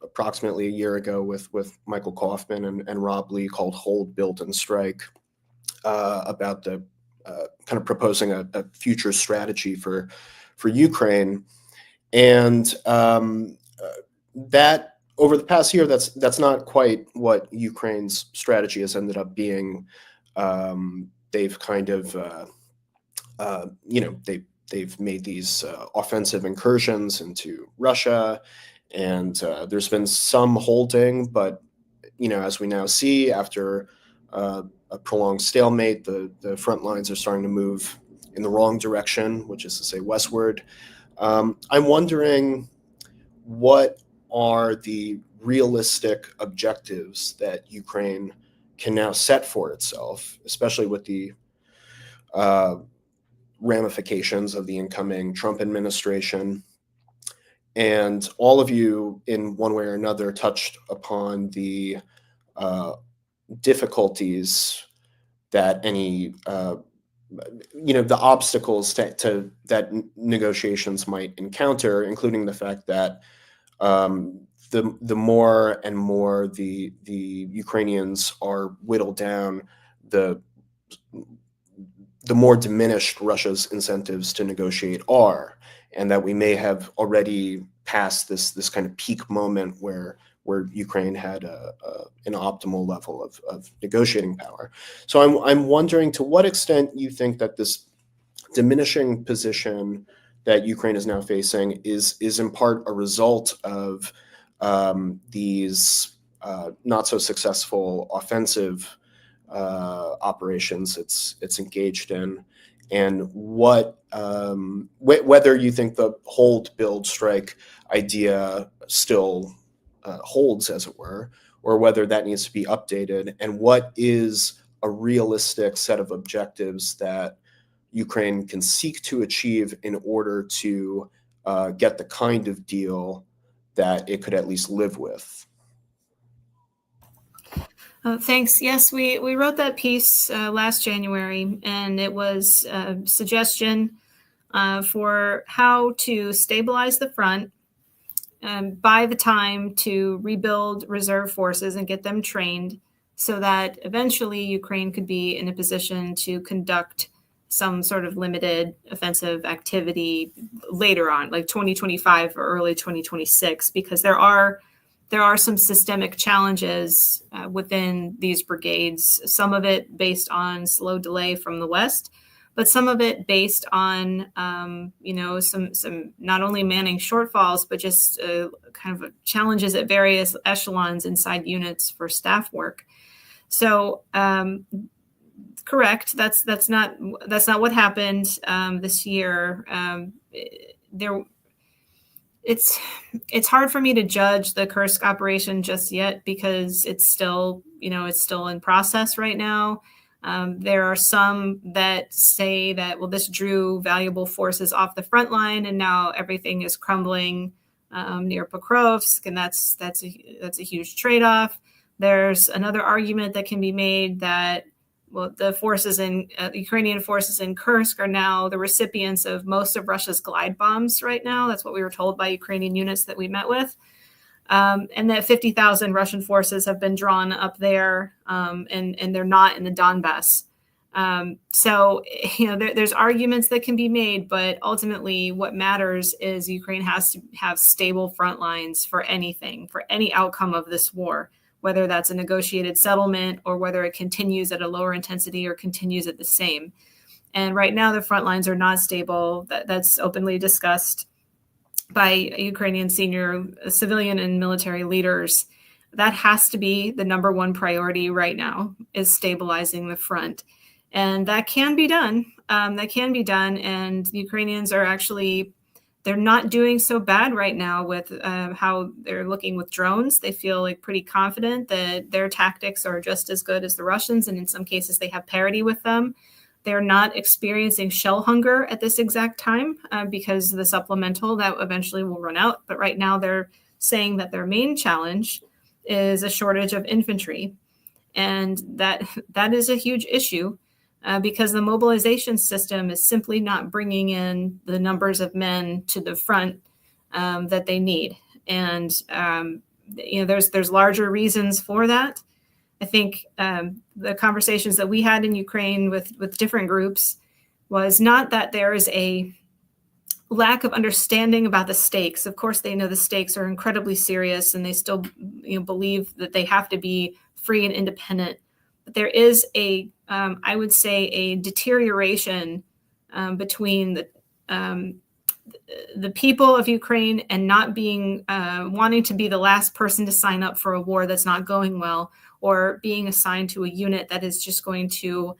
approximately a year ago with Michael Kaufman and Rob Lee called "Hold, Build, and Strike," about the kind of proposing a future strategy for Ukraine, and that over the past year, that's not quite what Ukraine's strategy has ended up being. They've kind of they've made these offensive incursions into Russia. And there's been some holding, but as we now see, after a prolonged stalemate, the front lines are starting to move in the wrong direction, which is to say westward. I'm wondering, what are the realistic objectives that Ukraine can now set for itself, especially with the ramifications of the incoming Trump administration? And all of you, in one way or another, touched upon the difficulties that the obstacles to that negotiations might encounter, including the fact that the more and more the Ukrainians are whittled down, the more diminished Russia's incentives to negotiate are. And that we may have already passed this kind of peak moment where where Ukraine had an optimal level of negotiating power. So I'm wondering to what extent you think that this diminishing position that Ukraine is now facing is in part a result of these not so successful offensive operations it's engaged in, and what whether you think the hold, build, strike idea still holds, as it were, or whether that needs to be updated, and what is a realistic set of objectives that Ukraine can seek to achieve in order to get the kind of deal that it could at least live with. Thanks. Yes, we wrote that piece last January, and it was a suggestion for how to stabilize the front, buy the time to rebuild reserve forces and get them trained so that eventually Ukraine could be in a position to conduct some sort of limited offensive activity later on, like 2025 or early 2026, because there are some systemic challenges within these brigades, some of it based on slow delay from the West, but some of it based on, some not only manning shortfalls, but just kind of challenges at various echelons inside units for staff work. So correct, that's not what happened this year. It's hard for me to judge the Kursk operation just yet because it's still in process right now. There are some that say that, well, this drew valuable forces off the front line and now everything is crumbling near Pokrovsk, and that's a huge trade-off. There's another argument that can be made that, well, the forces in Ukrainian forces in Kursk are now the recipients of most of Russia's glide bombs right now. That's what we were told by Ukrainian units that we met with. And that 50,000 Russian forces have been drawn up there, and they're not in the Donbass. So, there's arguments that can be made, but ultimately what matters is Ukraine has to have stable front lines for anything, for any outcome of this war, whether that's a negotiated settlement or whether it continues at a lower intensity or continues at the same. And right now, the front lines are not stable. That's openly discussed by Ukrainian senior civilian and military leaders. That has to be the number one priority right now, is stabilizing the front. And that can be done. And the Ukrainians are actually, they're not doing so bad right now with how they're looking with drones. They feel like pretty confident that their tactics are just as good as the Russians, and in some cases they have parity with them. They're not experiencing shell hunger at this exact time because the supplemental that eventually will run out. But right now they're saying that their main challenge is a shortage of infantry, and that is a huge issue. Because the mobilization system is simply not bringing in the numbers of men to the front that they need. And, there's larger reasons for that. I think the conversations that we had in Ukraine with different groups was not that there is a lack of understanding about the stakes. Of course, they know the stakes are incredibly serious, and they still believe that they have to be free and independent. But there is I would say, a deterioration between the people of Ukraine and not being wanting to be the last person to sign up for a war that's not going well, or being assigned to a unit that is just going to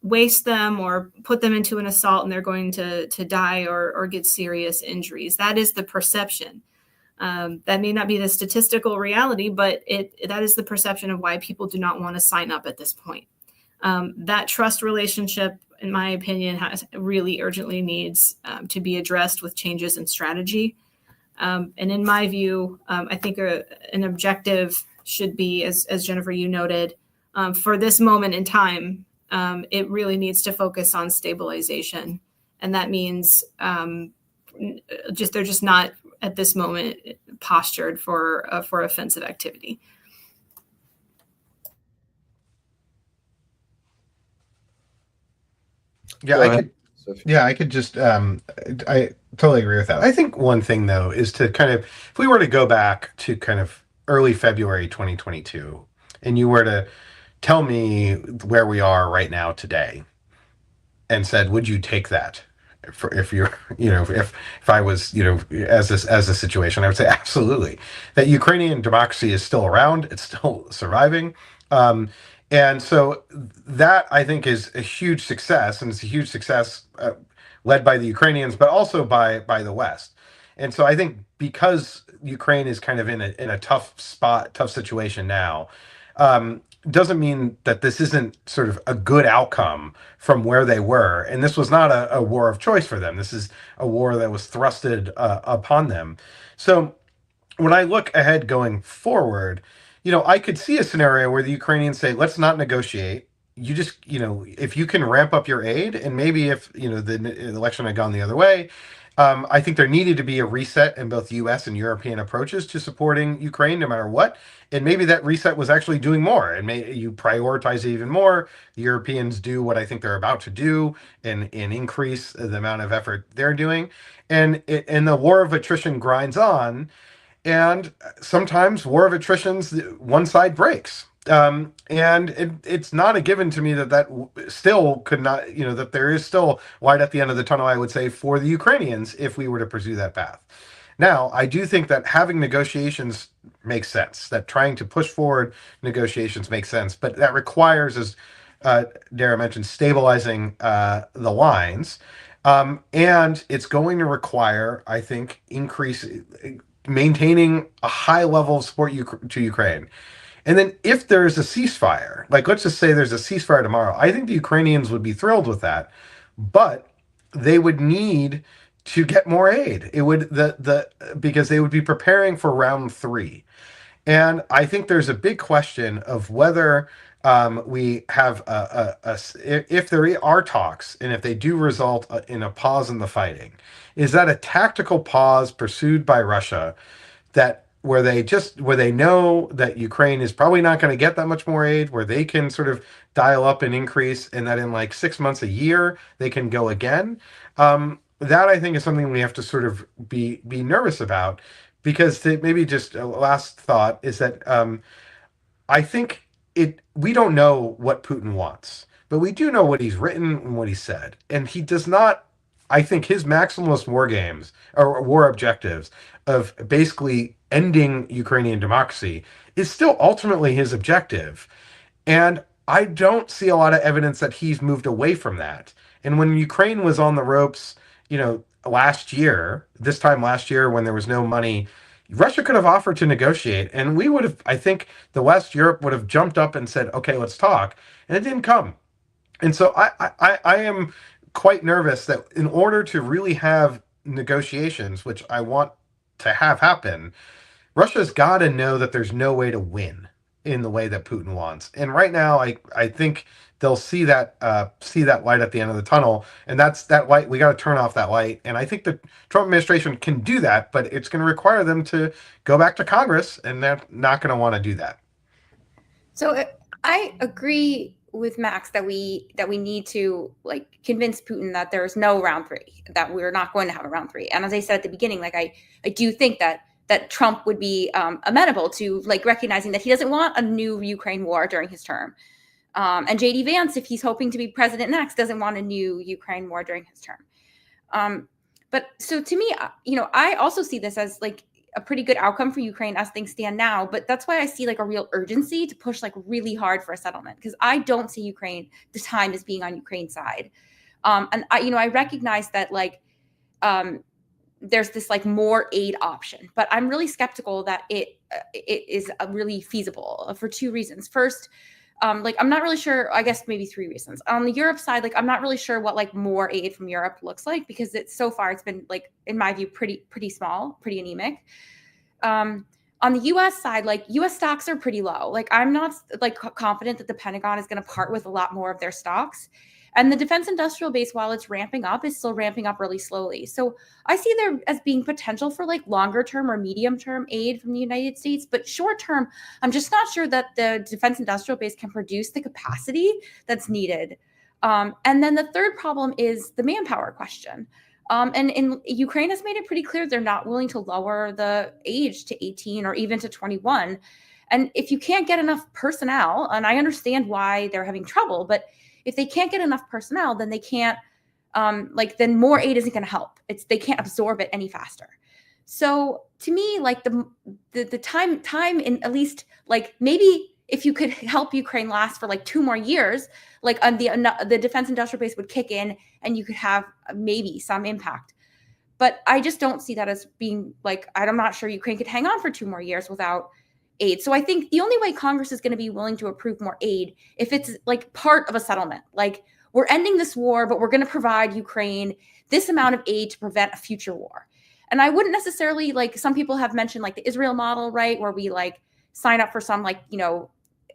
waste them or put them into an assault and they're going to die or get serious injuries. That is the perception. That may not be the statistical reality, but that is the perception of why people do not want to sign up at this point. That trust relationship, in my opinion, really urgently needs to be addressed with changes in strategy. And in my view, I think an objective should be, as Jennifer, you noted, for this moment in time, it really needs to focus on stabilization. And that means they're just not at this moment postured for offensive activity. I could just I totally agree with that. I think one thing though is to kind of, if we were to go back to kind of early February 2022, and you were to tell me where we are right now today, and said, would you take that? If you're, if I was, as a situation, I would say absolutely. That Ukrainian democracy is still around, it's still surviving, and so that I think is a huge success, and it's a huge success led by the Ukrainians, but also by the West. And so I think because Ukraine is kind of in a tough spot, tough situation now, doesn't mean that this isn't sort of a good outcome from where they were. And this was not a war of choice for them. This is a war that was thrusted upon them. So when I look ahead going forward, I could see a scenario where the Ukrainians say, let's not negotiate. You just, if you can ramp up your aid, and maybe if, the election had gone the other way, I think there needed to be a reset in both US and European approaches to supporting Ukraine, no matter what. And maybe that reset was actually doing more, and you prioritize it even more. The Europeans do what I think they're about to do, and increase the amount of effort they're doing. And the war of attrition grinds on. And sometimes war of attrition's one side breaks. And it's not a given to me that still could not, that there is still light at the end of the tunnel, I would say, for the Ukrainians if we were to pursue that path. Now, I do think that having negotiations makes sense, that trying to push forward negotiations makes sense, but that requires, as Dara mentioned, stabilizing the lines. And it's going to require, I think, maintaining a high level of support to Ukraine. And then if there's a ceasefire, like let's just say there's a ceasefire tomorrow, I think the Ukrainians would be thrilled with that, but they would need to get more aid. It would because they would be preparing for round 3. And I think there's a big question of whether we have if there are talks, and if they do result in a pause in the fighting, is that a tactical pause pursued by Russia where they know that Ukraine is probably not going to get that much more aid, where they can sort of dial up and increase, and that in like 6 months, a year, they can go again. That I think is something we have to sort of be nervous about, because maybe just a last thought is that I think we don't know what Putin wants, but we do know what he's written and what he said. And he does not, I think his maximalist war games or war objectives of basically ending Ukrainian democracy is still ultimately his objective. And I don't see a lot of evidence that he's moved away from that. And when Ukraine was on the ropes, this time last year when there was no money, Russia could have offered to negotiate, and we would have, I think the West, Europe would have jumped up and said, okay, let's talk. And it didn't come. And so I am quite nervous that in order to really have negotiations, which I want to have happen, Russia's got to know that there's no way to win in the way that Putin wants. And right now, I think they'll see that light at the end of the tunnel, and that's that light. We got to turn off that light, and I think the Trump administration can do that, but it's going to require them to go back to Congress, and they're not going to want to do that. So I agree with Max that we need to convince Putin that there's no round 3, that we're not going to have a round 3. And as I said at the beginning, I do think that Trump would be amenable to recognizing that he doesn't want a new Ukraine war during his term. And J.D. Vance, if he's hoping to be president next, doesn't want a new Ukraine war during his term. But so to me, I also see this as a pretty good outcome for Ukraine as things stand now. But that's why I see a real urgency to push really hard for a settlement, because I don't see Ukraine this time as being on Ukraine's side. And I recognize that there's this more aid option, but I'm really skeptical that it is really feasible for 2 reasons. First, I'm not really sure, I guess maybe 3 reasons. On the Europe side, I'm not really sure what more aid from Europe looks like, because so far it's been in my view, pretty small, pretty anemic. On the US side, US stocks are pretty low. I'm not confident that the Pentagon is going to part with a lot more of their stocks. And the defense industrial base, while it's ramping up, is still ramping up really slowly. So I see there as being potential for longer term or medium term aid from the United States. But short term, I'm just not sure that the defense industrial base can produce the capacity that's needed. And then the third problem is the manpower question. And in Ukraine has made it pretty clear they're not willing to lower the age to 18 or even to 21. And if you can't get enough personnel, and I understand why they're having trouble, but if they can't get enough personnel, then they can't, then more aid isn't going to help. They can't absorb it any faster. So to me, like the time in at least like maybe if you could help Ukraine last for like 2 more years, like the defense industrial base would kick in and you could have maybe some impact. But I just don't see that as being like, I'm not sure Ukraine could hang on for 2 more years without aid. So I think the only way Congress is going to be willing to approve more aid if it's like part of a settlement, like we're ending this war, but we're going to provide Ukraine this amount of aid to prevent a future war. And I wouldn't necessarily, like some people have mentioned, like the Israel model, right, where we like sign up for some like,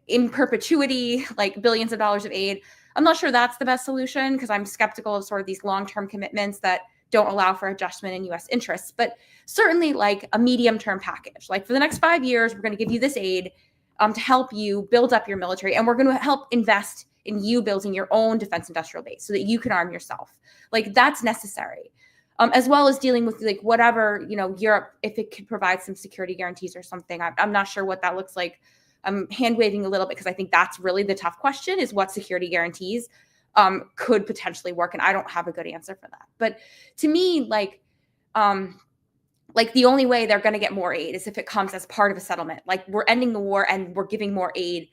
in perpetuity, like billions of dollars of aid. I'm not sure that's the best solution because I'm skeptical of sort of these long-term commitments that don't allow for adjustment in U.S. interests, but certainly like a medium-term package. Like for the next 5 years, we're going to give you this aid to help you build up your military, and we're going to help invest in you building your own defense industrial base so that you can arm yourself. Like that's necessary, as well as dealing with like whatever, Europe, if it could provide some security guarantees or something. I'm not sure what that looks like. I'm hand waving a little bit because I think that's really the tough question is what security guarantees could potentially work. And I don't have a good answer for that. But to me, like the only way they're going to get more aid is if it comes as part of a settlement. Like we're ending the war and we're giving more aid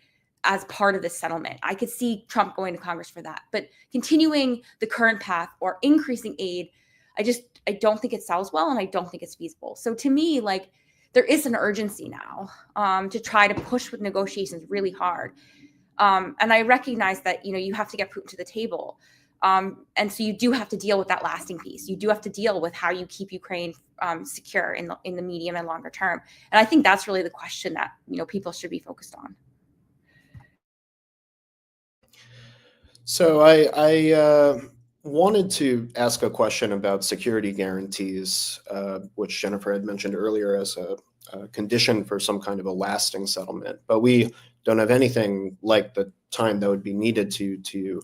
as part of this settlement. I could see Trump going to Congress for that. But continuing the current path or increasing aid, I don't think it sells well and I don't think it's feasible. So to me, like there is an urgency now to try to push with negotiations really hard. And I recognize that, you have to get Putin to the table. And so you do have to deal with that lasting piece. You do have to deal with how you keep Ukraine secure in the medium and longer term. And I think that's really the question that, people should be focused on. So I wanted to ask a question about security guarantees, which Jennifer had mentioned earlier as a condition for some kind of a lasting settlement. But we don't have anything like the time that would be needed to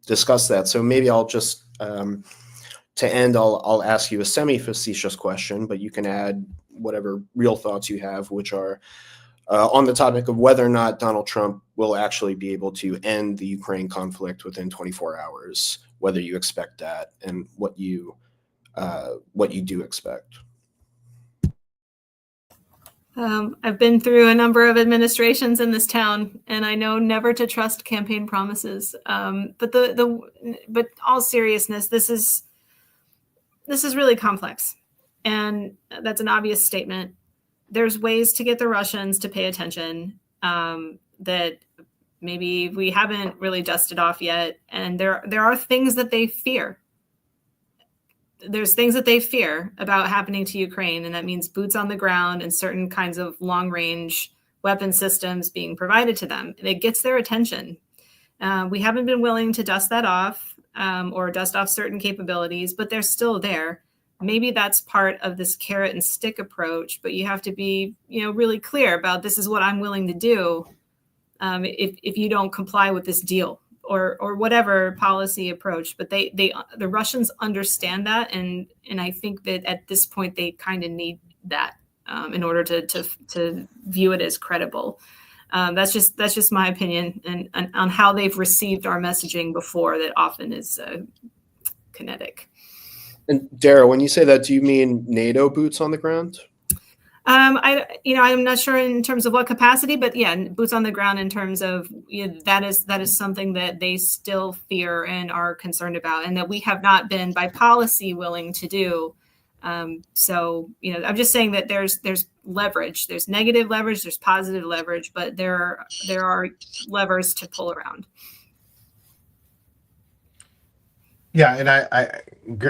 discuss that. So maybe I'll just, to end, I'll ask you a semi-facetious question, but you can add whatever real thoughts you have, which are on the topic of whether or not Donald Trump will actually be able to end the Ukraine conflict within 24 hours, whether you expect that and what you do expect. I've been through a number of administrations in this town, and I know never to trust campaign promises. But all seriousness, this is really complex, and that's an obvious statement. There's ways to get the Russians to pay attention that maybe we haven't really dusted off yet, and there are things that they fear. There's things that they fear about happening to Ukraine, and that means boots on the ground and certain kinds of long-range weapon systems being provided to them. It gets their attention. We haven't been willing to dust that off or dust off certain capabilities, but they're still there. Maybe that's part of this carrot and stick approach, but you have to be, really clear about this is what I'm willing to do if you don't comply with this deal. Or whatever policy approach, but the Russians understand that, and I think that at this point they kind of need that in order to view it as credible. That's just my opinion and on how they've received our messaging before. That often is kinetic. And Dara, when you say that, do you mean NATO boots on the ground? I'm not sure in terms of what capacity, but yeah, boots on the ground in terms of that is something that they still fear and are concerned about, and that we have not been by policy willing to do. So I'm just saying that there's leverage, there's negative leverage, there's positive leverage, but there are levers to pull around. Yeah, and I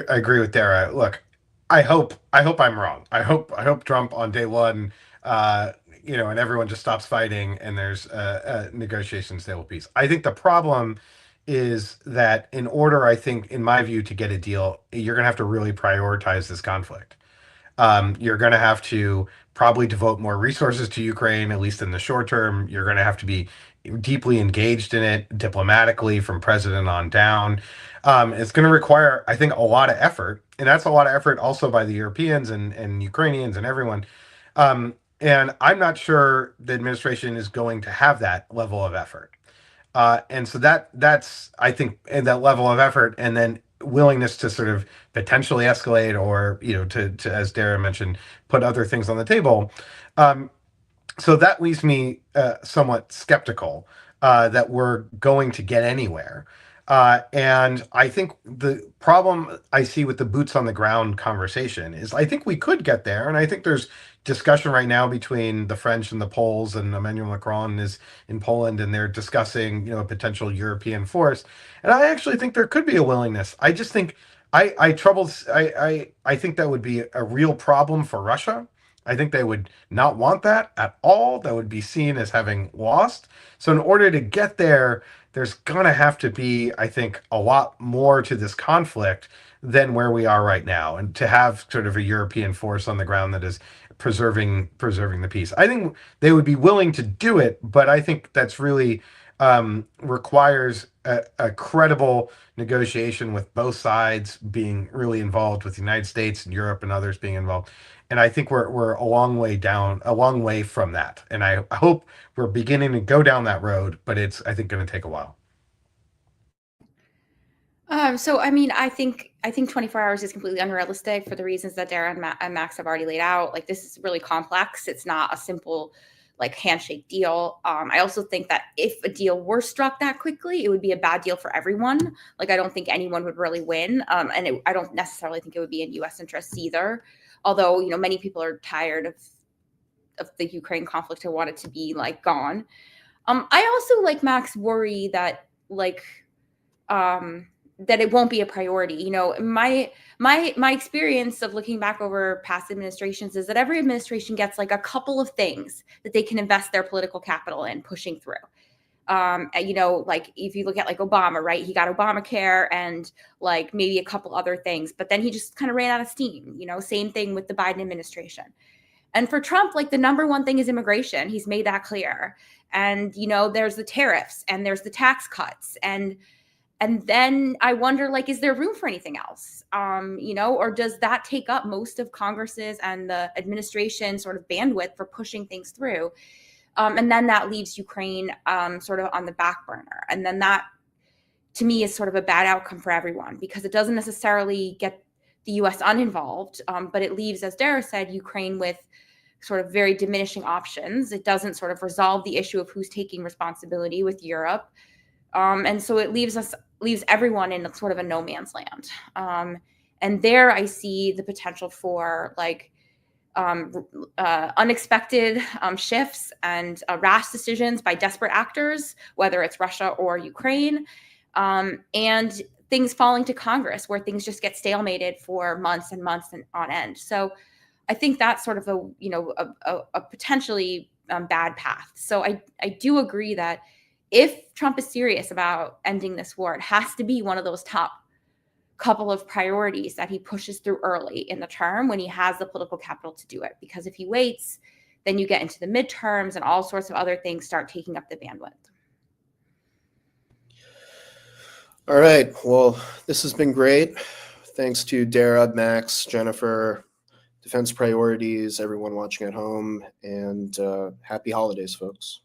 agree with Dara. Look, I hope I'm wrong. I hope Trump on day one, and everyone just stops fighting and there's a negotiation, stable peace. I think the problem is that in order, I think, in my view, to get a deal, you're going to have to really prioritize this conflict. You're going to have to probably devote more resources to Ukraine, at least in the short term. You're going to have to be deeply engaged in it diplomatically from president on down. It's going to require, I think, a lot of effort. And that's a lot of effort also by the Europeans and Ukrainians and everyone. And I'm not sure the administration is going to have that level of effort. And so that's, I think, and that level of effort and then willingness to sort of potentially escalate or, to as Dara mentioned, put other things on the table. So that leaves me somewhat skeptical that we're going to get anywhere. And I think the problem I see with the boots on the ground conversation is I think we could get there. And I think there's discussion right now between the French and the Poles, and Emmanuel Macron is in Poland and they're discussing, a potential European force. And I actually think there could be a willingness. I just think I think that would be a real problem for Russia. I think they would not want that at all. That would be seen as having lost. So in order to get there, there's going to have to be, I think, a lot more to this conflict than where we are right now. And to have sort of a European force on the ground that is preserving the peace. I think they would be willing to do it, but I think that's really requires a credible negotiation with both sides being really involved, with the United States and Europe and others being involved. And I think we're a long way from that. And I hope we're beginning to go down that road, but it's, I think, going to take a while. So, I mean, I think 24 hours is completely unrealistic for the reasons that Dara and Max have already laid out. Like, this is really complex. It's not a simple, handshake deal. I also think that if a deal were struck that quickly, it would be a bad deal for everyone. I don't think anyone would really win. And I don't necessarily think it would be in U.S. interests either. Although, many people are tired of the Ukraine conflict and want it to be gone. I also, like Max, worry that that it won't be a priority. My experience of looking back over past administrations is that every administration gets a couple of things that they can invest their political capital in pushing through. If you look at Obama, right? He got Obamacare and maybe a couple other things, but then he just kind of ran out of steam. Same thing with the Biden administration. And for Trump, the number one thing is immigration. He's made that clear. And, there's the tariffs and there's the tax cuts. And then I wonder, is there room for anything else? Or does that take up most of Congress's and the administration sort of bandwidth for pushing things through? And then that leaves Ukraine sort of on the back burner. And then that, to me, is sort of a bad outcome for everyone because it doesn't necessarily get the U.S. uninvolved, but it leaves, as Dara said, Ukraine with sort of very diminishing options. It doesn't sort of resolve the issue of who's taking responsibility with Europe. And so it leaves everyone in sort of a no man's land. And there I see the potential for unexpected shifts and rash decisions by desperate actors, whether it's Russia or Ukraine, and things falling to Congress where things just get stalemated for months and months and on end. So I think that's sort of a potentially bad path. So I do agree that if Trump is serious about ending this war, it has to be one of those top couple of priorities that he pushes through early in the term when he has the political capital to do it. Because if he waits, then you get into the midterms and all sorts of other things start taking up the bandwidth. All right. Well, this has been great. Thanks to Dara, Max, Jennifer, Defense Priorities, everyone watching at home, and happy holidays, folks.